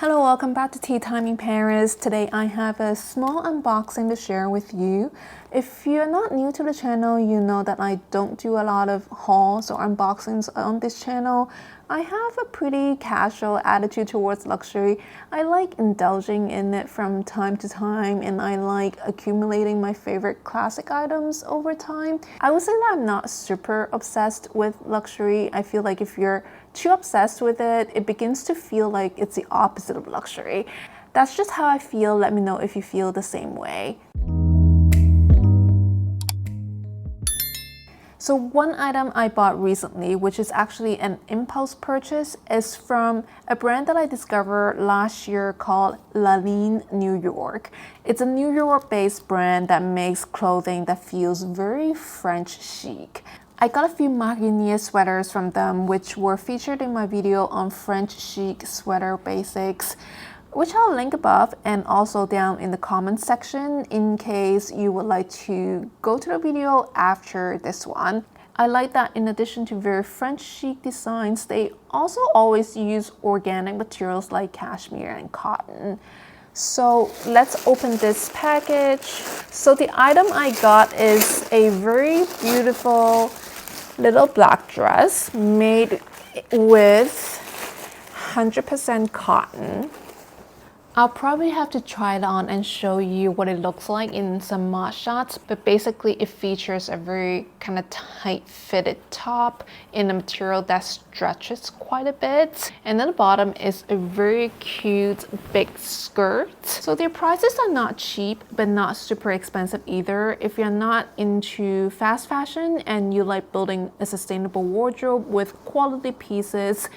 Hello, welcome back to Tea Time in Paris. Today I have a small unboxing to share with you. If you're not new to the channel, you know that I don't do a lot of hauls or unboxings on this channel. I have a pretty casual attitude towards luxury. I like indulging in it from time to time, and I like accumulating my favorite classic items over time. I would say that I'm not super obsessed with luxury. I feel like if you're too obsessed with it, it begins to feel like it's the opposite of luxury. That's just how I feel. Let me know if you feel the same way. So one item I bought recently, which is actually an impulse purchase, is from a brand that I discovered last year called Ligne New York. It's a New York-based brand that makes clothing that feels very French chic. I got a few marinier sweaters from them, which were featured in my video on French chic sweater basics, which I'll link above and also down in the comments section in case you would like to go to the video after this one. I like that in addition to very French chic designs, they also always use organic materials like cashmere and cotton. So let's open this package. So the item I got is a very beautiful little black dress made with 100% cotton. I'll probably have to try it on and show you what it looks like in some mod shots, but basically it features a very kind of tight fitted top in a material that stretches quite a bit, and then the bottom is a very cute big skirt. So their prices are not cheap but not super expensive either. If you're not into fast fashion and you like building a sustainable wardrobe with quality pieces,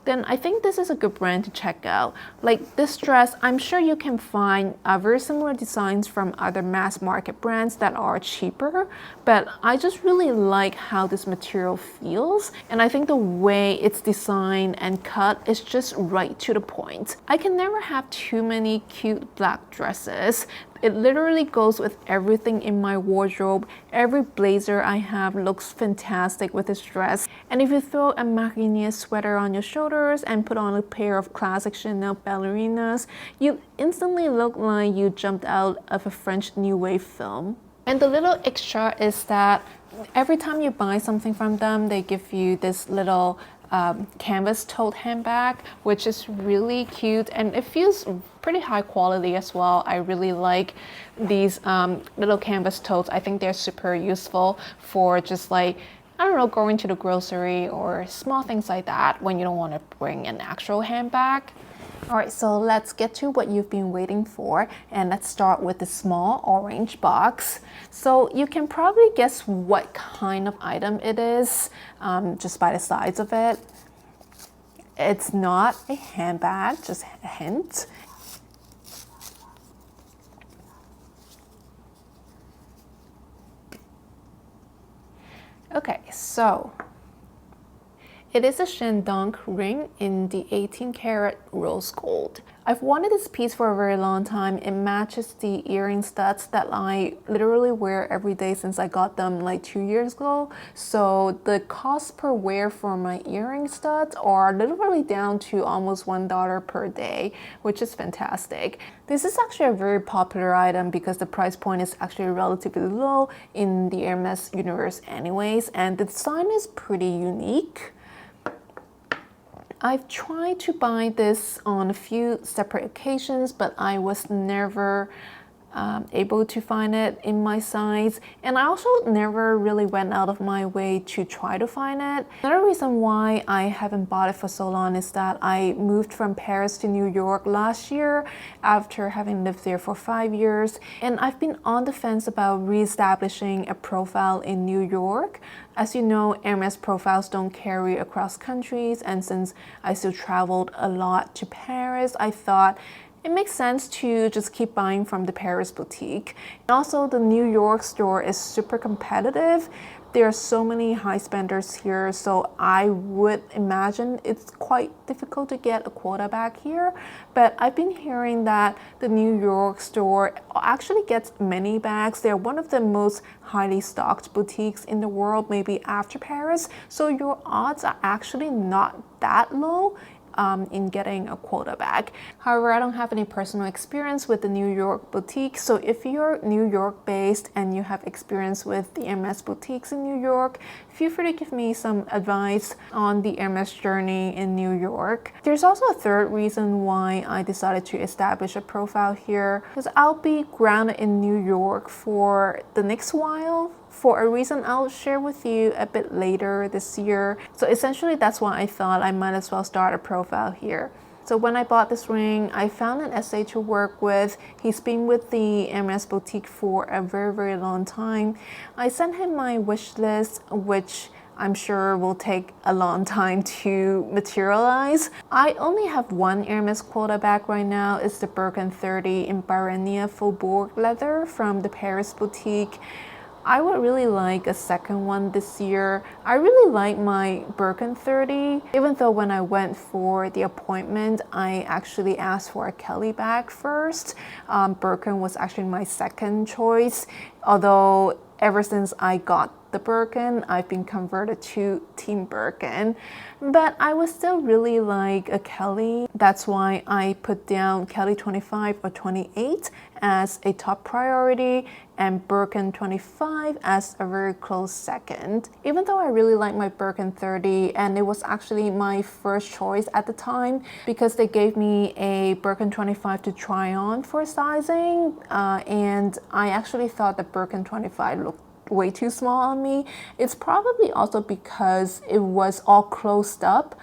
then I think this is a good brand to check out. Like this dress, I'm sure you can find very similar designs from other mass market brands that are cheaper, but I just really like how this material feels, and I think the way it's designed and cut is just right to the point. I can never have too many cute black dresses. It literally goes with everything in my wardrobe. Every blazer I have looks fantastic with this dress. And if you throw a marinier sweater on your shoulders and put on a pair of classic Chanel ballerinas, you instantly look like you jumped out of a French New Wave film. And the little extra is that every time you buy something from them, they give you this little canvas tote handbag, which is really cute, and it feels pretty high quality as well. I really like these little canvas totes. I think they're super useful for just like, I don't know, going to the grocery or small things like that when you don't want to bring an actual handbag. Alright, so let's get to what you've been waiting for, and let's start with the small orange box. So you can probably guess what kind of item it is just by the size of it. It's not a handbag, just a hint. Okay, so it is a Shandong ring in the 18-karat rose gold. I've wanted this piece for a very long time. It matches the earring studs that I literally wear every day since I got them like 2 years ago. So the cost per wear for my earring studs are literally down to almost $1 per day, which is fantastic. This is actually a very popular item because the price point is actually relatively low in the Hermès universe anyways, and the design is pretty unique. I've tried to buy this on a few separate occasions, but I was never able to find it in my size, and I also never really went out of my way to try to find it. Another reason why I haven't bought it for so long is that I moved from Paris to New York last year after having lived there for 5 years, and I've been on the fence about reestablishing a profile in New York. As you know, Hermès profiles don't carry across countries, and since I still traveled a lot to Paris, I thought it makes sense to just keep buying from the Paris boutique. And also, the New York store is super competitive. There are so many high spenders here, so I would imagine it's quite difficult to get a quota back here. But I've been hearing that the New York store actually gets many bags. They're one of the most highly stocked boutiques in the world, maybe after Paris. So your odds are actually not that low in getting a quota bag. However, I don't have any personal experience with the New York boutique, so if you're New York based and you have experience with the Hermès boutiques in New York, feel free to give me some advice on the Hermès journey in New York. There's also a third reason why I decided to establish a profile here, because I'll be grounded in New York for the next while, for a reason I'll share with you a bit later this year. So essentially that's why I thought I might as well start a profile here. So when I bought this ring, I found an SA to work with. He's been with the Hermès boutique for a very long time. I sent him my wish list, which I'm sure will take a long time to materialize. I only have one Hermès quota bag right now. It's the Birkin 30 in Barenia Faubourg leather from the Paris boutique. I would really like a second one this year. I really like my Birkin 30, even though when I went for the appointment, I actually asked for a Kelly bag first. Birkin was actually my second choice, although ever since I got the Birkin, I've been converted to Team Birkin, but I would still really like a Kelly. That's why I put down Kelly 25 or 28 as a top priority and Birkin 25 as a very close second. Even though I really like my Birkin 30, and it was actually my first choice at the time because they gave me a Birkin 25 to try on for sizing, and I actually thought the Birkin 25 looked way too small on me. It's probably also because it was all closed up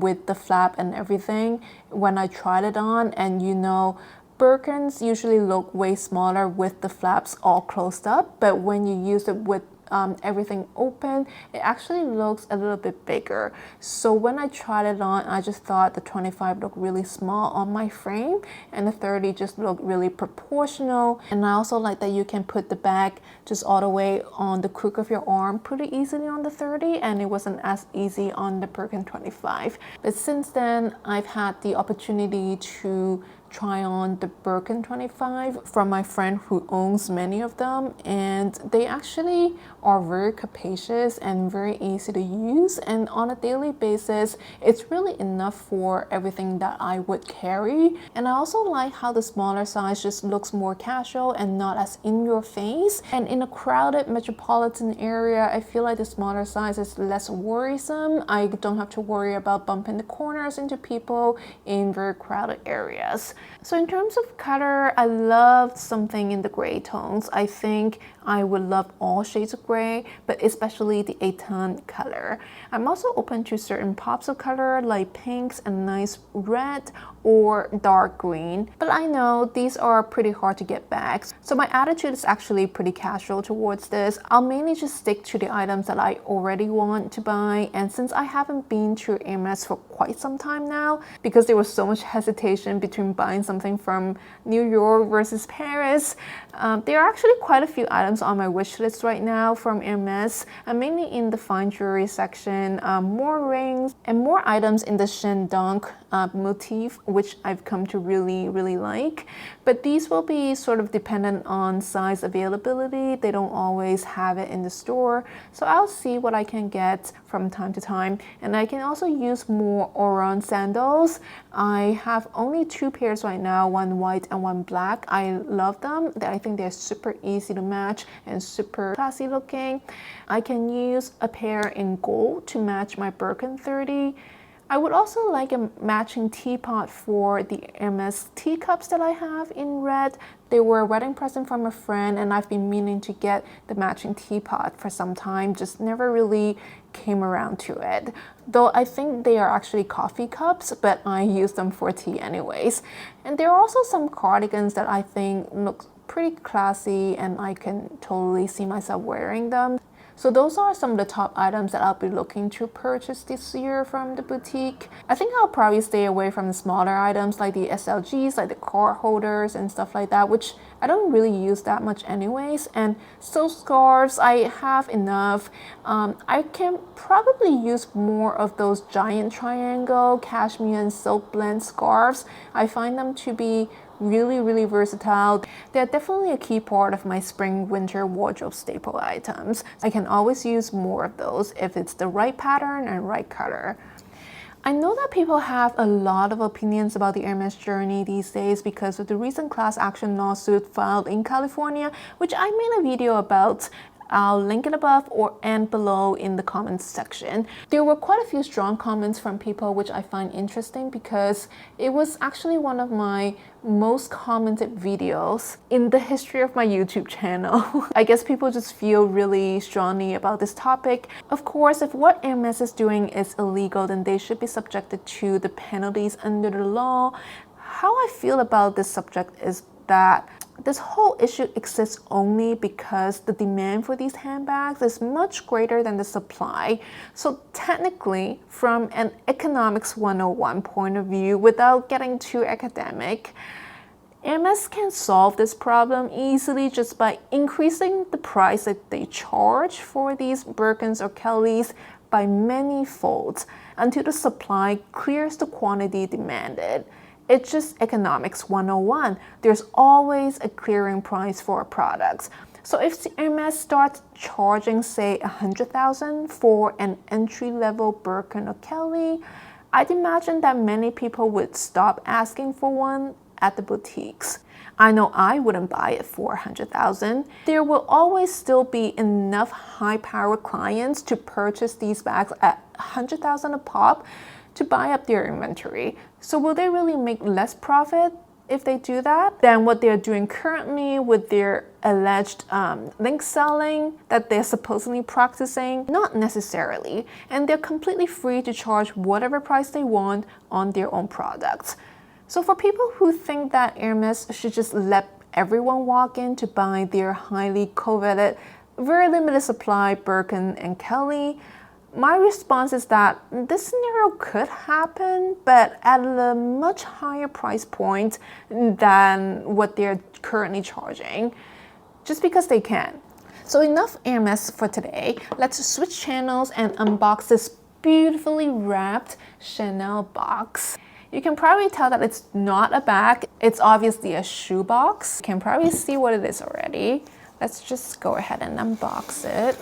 with the flap and everything when I tried it on, and you know, Birkins usually look way smaller with the flaps all closed up, but when you use it with everything open, it actually looks a little bit bigger. So when I tried it on, I just thought the 25 looked really small on my frame and the 30 just looked really proportional. And I also like that you can put the bag just all the way on the crook of your arm pretty easily on the 30, and it wasn't as easy on the Birkin 25. But since then, I've had the opportunity to try on the Birkin 25 from my friend who owns many of them, and they actually are very capacious and very easy to use, and on a daily basis it's really enough for everything that I would carry. And I also like how the smaller size just looks more casual and not as in your face, and in a crowded metropolitan area I feel like the smaller size is less worrisome. I don't have to worry about bumping the corners into people in very crowded areas. So in terms of color, I loved something in the gray tones. I think I would love all shades of gray, but especially the Etan color. I'm also open to certain pops of color like pinks and nice red or dark green, but I know these are pretty hard to get back. So my attitude is actually pretty casual towards this. I'll mainly just stick to the items that I already want to buy, and since I haven't been to Hermès for quite some time now, because there was so much hesitation between buying something from New York versus Paris, there are actually quite a few items on my wish list right now from Hermès, mainly in the fine jewelry section, more rings and more items in the Shandong motif, which I've come to really like. But these will be sort of dependent on size availability. They don't always have it in the store, so I'll see what I can get from time to time. And I can also use more Oran sandals. I have only 2 pairs right now, one white and one black. I love them. I think they're super easy to match and super classy looking. I can use a pair in gold to match my Birkin 30. I would also like a matching teapot for the Hermès teacups that I have in red. They were a wedding present from a friend, and I've been meaning to get the matching teapot for some time, just never really came around to it. Though I think they are actually coffee cups, but I use them for tea anyways. And there are also some cardigans that I think look pretty classy, and I can totally see myself wearing them. So those are some of the top items that I'll be looking to purchase this year from the boutique. I think I'll probably stay away from the smaller items like the SLGs, like the card holders and stuff like that, which I don't really use that much anyways. And silk scarves, I have enough. I can probably use more of those giant triangle cashmere and silk blend scarves. I find them to be really versatile. They're definitely a key part of my spring-winter wardrobe staple items. I can always use more of those if it's the right pattern and right color. I know that people have a lot of opinions about the Hermès journey these days because of the recent class action lawsuit filed in California, which I made a video about. I'll link it above and below in the comments section. There were quite a few strong comments from people, which I find interesting because it was actually one of my most commented videos in the history of my YouTube channel. I guess people just feel really strongly about this topic. Of course, if what Hermès is doing is illegal, then they should be subjected to the penalties under the law. How I feel about this subject is that this whole issue exists only because the demand for these handbags is much greater than the supply. So technically, from an economics 101 point of view, without getting too academic, Hermès can solve this problem easily just by increasing the price that they charge for these Birkins or Kellys by many folds until the supply clears the quantity demanded. It's just economics 101. There's always a clearing price for products. So if Hermès starts charging, say, $100,000 for an entry-level Birkin or Kelly, I'd imagine that many people would stop asking for one at the boutiques. I know I wouldn't buy it for $100,000. There will always still be enough high-power clients to purchase these bags at $100,000 a pop to buy up their inventory. So will they really make less profit if they do that than what they're doing currently with their alleged link selling that they're supposedly practicing? Not necessarily. And they're completely free to charge whatever price they want on their own products. So for people who think that Hermès should just let everyone walk in to buy their highly coveted, very limited supply Birkin and Kelly, my response is that this scenario could happen, but at a much higher price point than what they're currently charging, just because they can. So enough Hermès for today. Let's switch channels and unbox this beautifully wrapped Chanel box. You can probably tell that it's not a bag. It's obviously a shoe box. You can probably see what it is already. Let's just go ahead and unbox it.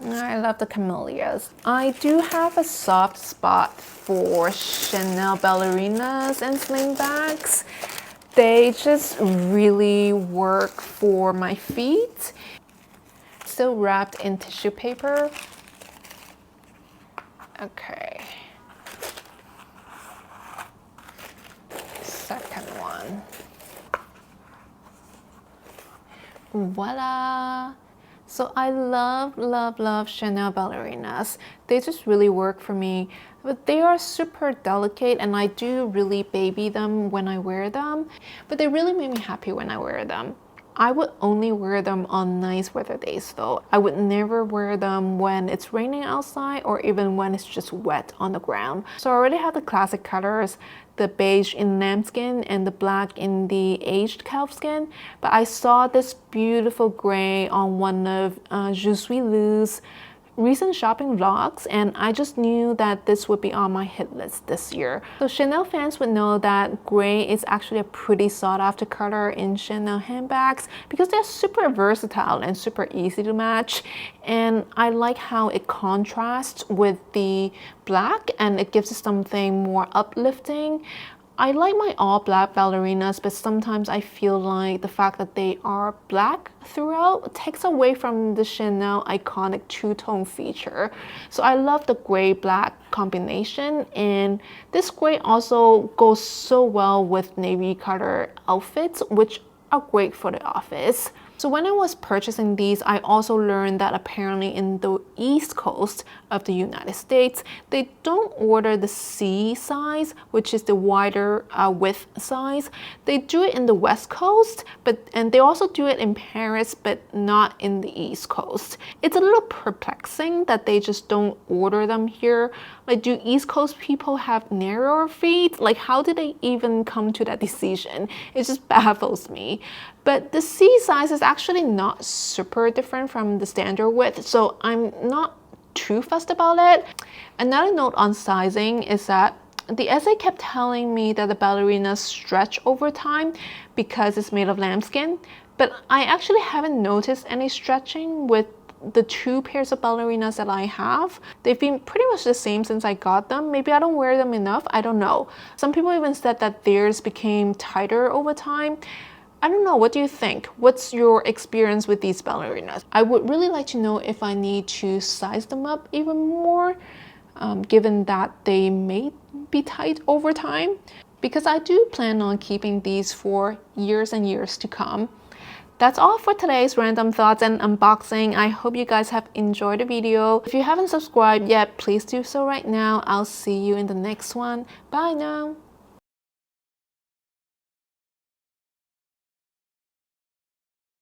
I love the camellias. I do have a soft spot for Chanel ballerinas and sling bags. They just really work for my feet. Still wrapped in tissue paper. Okay. Second one. Voila! So I love Chanel ballerinas. They just really work for me, but they are super delicate and I do really baby them when I wear them, but they really make me happy when I wear them. I would only wear them on nice weather days though. I would never wear them when it's raining outside or even when it's just wet on the ground. So I already have the classic colors, the beige in lambskin and the black in the aged calfskin, but I saw this beautiful gray on one of Je Suis Lou's recent shopping vlogs, and I just knew that this would be on my hit list this year. So Chanel fans would know that gray is actually a pretty sought after color in Chanel handbags because they're super versatile and super easy to match, and I like how it contrasts with the black and it gives it something more uplifting. I like my all black ballerinas, but sometimes I feel like the fact that they are black throughout takes away from the Chanel iconic two-tone feature. So I love the gray-black combination, and this gray also goes so well with navy color outfits, which are great for the office. So when I was purchasing these, I also learned that apparently in the East Coast of the United States, they don't order the C size, which is the wider width size. They do it in the West Coast, and they also do it in Paris, but not in the East Coast. It's a little perplexing that they just don't order them here. Like, do East Coast people have narrower feet? Like, how did they even come to that decision? It just baffles me. But the C size is actually not super different from the standard width, so I'm not too fussed about it. Another note on sizing is that the essay kept telling me that the ballerinas stretch over time because it's made of lambskin, but I actually haven't noticed any stretching with the 2 pairs of ballerinas that I have. They've been pretty much the same since I got them. Maybe I don't wear them enough, I don't know. Some people even said that theirs became tighter over time. I don't know, what do you think? What's your experience with these ballerinas? I would really like to know if I need to size them up even more, given that they may be tight over time, because I do plan on keeping these for years and years to come. That's all for today's random thoughts and unboxing. I hope you guys have enjoyed the video. If you haven't subscribed yet, please do so right now. I'll see you in the next one. Bye now.